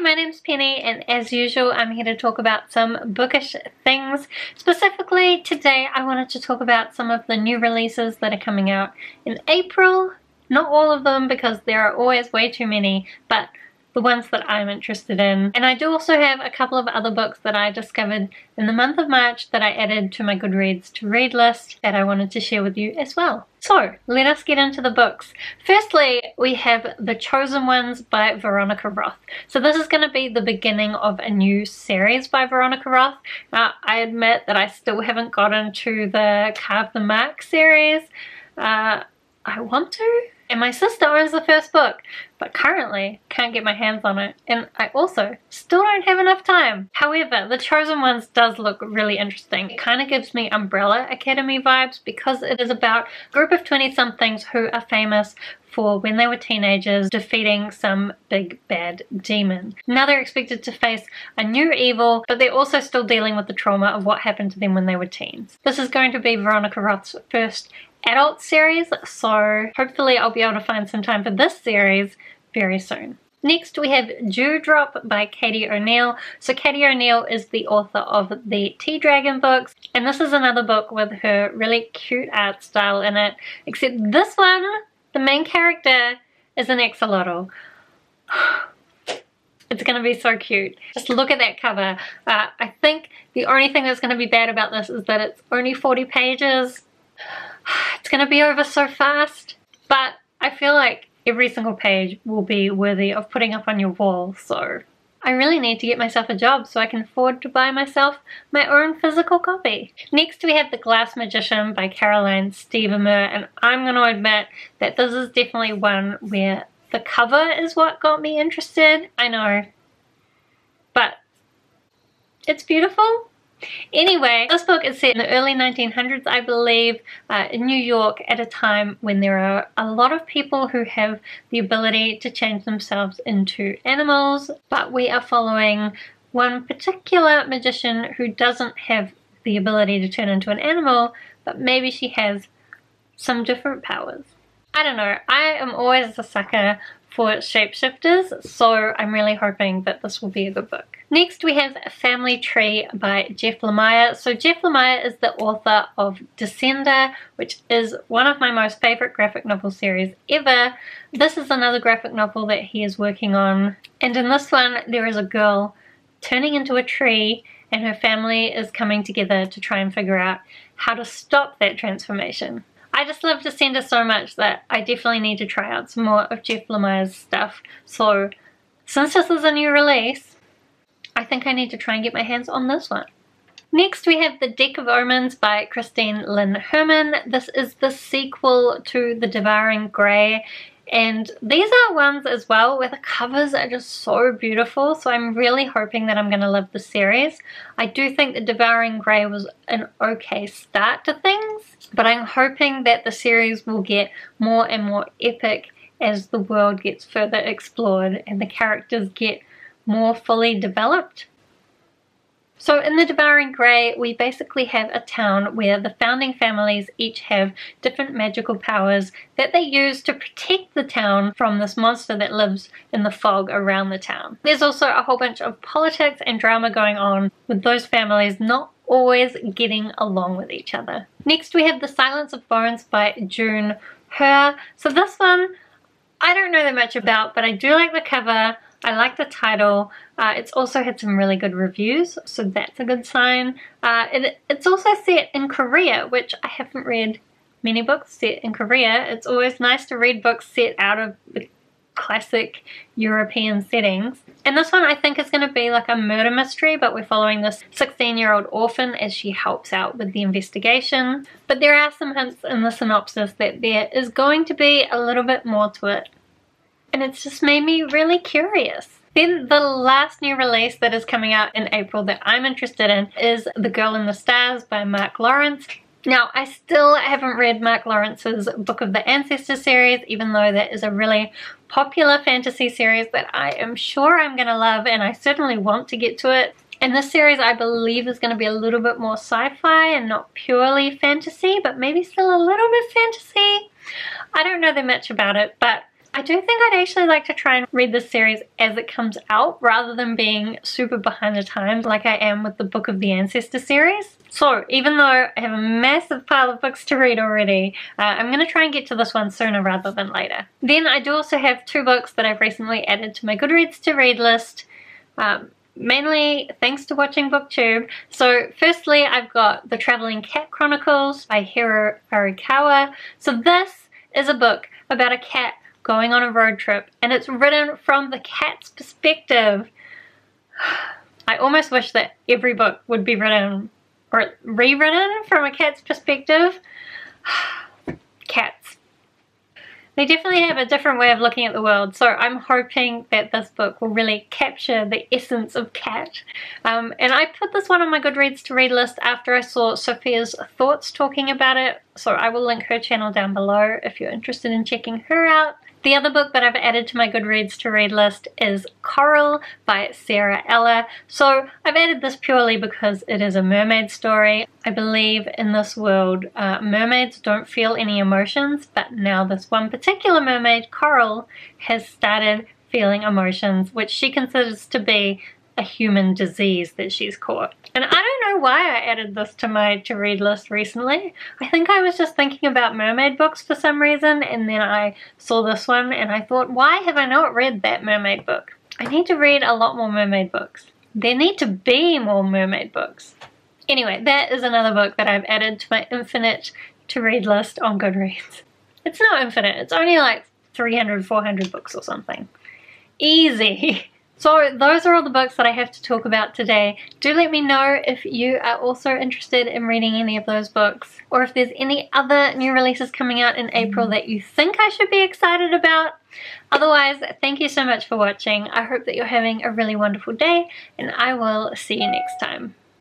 my name's Penny, and as usual I'm here to talk about some bookish things. Specifically today I wanted to talk about some of the new releases that are coming out in April. Not all of them because there are always way too many, but the ones that I'm interested in. And I do also have a couple of other books that I discovered in the month of March that I added to my Goodreads to read list that I wanted to share with you as well. So let us get into the books. Firstly, we have The Chosen Ones by Veronica Roth. So this is going to be the beginning of a new series by Veronica Roth. Now, I admit that I still haven't gotten to the Carve the Mark series. I want to. And my sister owns the first book, but currently can't get my hands on it, and I also still don't have enough time. However, The Chosen Ones does look really interesting. It kind of gives me Umbrella Academy vibes because it is about a group of 20-somethings who are famous for when they were teenagers defeating some big bad demon. Now they're expected to face a new evil, but they're also still dealing with the trauma of what happened to them when they were teens. This is going to be Veronica Roth's first adult series, so hopefully I'll be able to find some time for this series very soon. Next we have Dewdrop by Katie O'Neill. So Katie O'Neill is the author of the Tea Dragon books, and this is another book with her really cute art style in it, except this one, the main character is an axolotl. It's going to be so cute. Just look at that cover. I think the only thing that's going to be bad about this is that it's only 40 pages. It's going to be over so fast, but I feel like every single page will be worthy of putting up on your wall, so I really need to get myself a job so I can afford to buy myself my own physical copy. Next we have The Glass Magician by Caroline Stevermer, and I'm going to admit that this is definitely one where the cover is what got me interested. I know, but it's beautiful. Anyway, this book is set in the early 1900s, I believe, in New York at a time when there are a lot of people who have the ability to change themselves into animals, but we are following one particular magician who doesn't have the ability to turn into an animal, but maybe she has some different powers. I don't know, I am always a sucker for shapeshifters, so I'm really hoping that this will be a good book. Next we have Family Tree by Jeff Lemire. So Jeff Lemire is the author of Descender, which is one of my most favorite graphic novel series ever. This is another graphic novel that he is working on, and in this one there is a girl turning into a tree and her family is coming together to try and figure out how to stop that transformation. I just love Descender so much that I definitely need to try out some more of Jeff Lemire's stuff. So since this is a new release, I think I need to try and get my hands on this one. Next we have The Deck of Omens by Christine Lynn Herman. This is the sequel to The Devouring Grey, and these are ones as well where the covers are just so beautiful, so I'm really hoping that I'm going to love the series. I do think The Devouring Grey was an okay start to things, but I'm hoping that the series will get more and more epic as the world gets further explored and the characters get more fully developed. So in The Devouring Grey, we basically have a town where the founding families each have different magical powers that they use to protect the town from this monster that lives in the fog around the town. There's also a whole bunch of politics and drama going on with those families not always getting along with each other. Next we have The Silence of Bones by June Hur. So this one, I don't know that much about, but I do like the cover. I like the title. It's also had some really good reviews, so that's a good sign. It's also set in Korea, which I haven't read many books set in Korea. It's always nice to read books set out of the classic European settings. And this one I think is going to be like a murder mystery, but we're following this 16-year-old orphan as she helps out with the investigation. But there are some hints in the synopsis that there is going to be a little bit more to it, and it's just made me really curious. Then the last new release that is coming out in April that I'm interested in is The Girl in the Stars by Mark Lawrence. Now, I still haven't read Mark Lawrence's Book of the Ancestors series, even though that is a really popular fantasy series that I am sure I'm going to love, and I certainly want to get to it. And this series, I believe, is going to be a little bit more sci-fi and not purely fantasy, but maybe still a little bit fantasy. I don't know that much about it, but I do think I'd actually like to try and read this series as it comes out rather than being super behind the times like I am with the Book of the Ancestor series. So even though I have a massive pile of books to read already, I'm going to try and get to this one sooner rather than later. Then I do also have 2 books that I've recently added to my Goodreads to read list. Mainly thanks to watching BookTube. So firstly, I've got The Traveling Cat Chronicles by Hiro Arikawa. So this is a book about a cat going on a road trip, and it's written from the cat's perspective. I almost wish that every book would be written or rewritten from a cat's perspective. Cats. They definitely have a different way of looking at the world, so I'm hoping that this book will really capture the essence of cat. And I put this one on my Goodreads to read list after I saw Sophia's thoughts talking about it, so I will link her channel down below if you're interested in checking her out. The other book that I've added to my Goodreads to read list is Coral by Sarah Eller. So I've added this purely because it is a mermaid story. I believe in this world mermaids don't feel any emotions, but now this one particular mermaid, Coral, has started feeling emotions, which she considers to be a human disease that she's caught. And I don't know why I added this to my to read list recently. I think I was just thinking about mermaid books for some reason, and then I saw this one and I thought, why have I not read that mermaid book? I need to read a lot more mermaid books. There need to be more mermaid books. Anyway, that is another book that I've added to my infinite to read list on Goodreads. It's not infinite, it's only like 300, 400 books or something. Easy. So those are all the books that I have to talk about today. Do let me know if you are also interested in reading any of those books, or if there's any other new releases coming out in April that you think I should be excited about. Otherwise, thank you so much for watching. I hope that you're having a really wonderful day, and I will see you next time.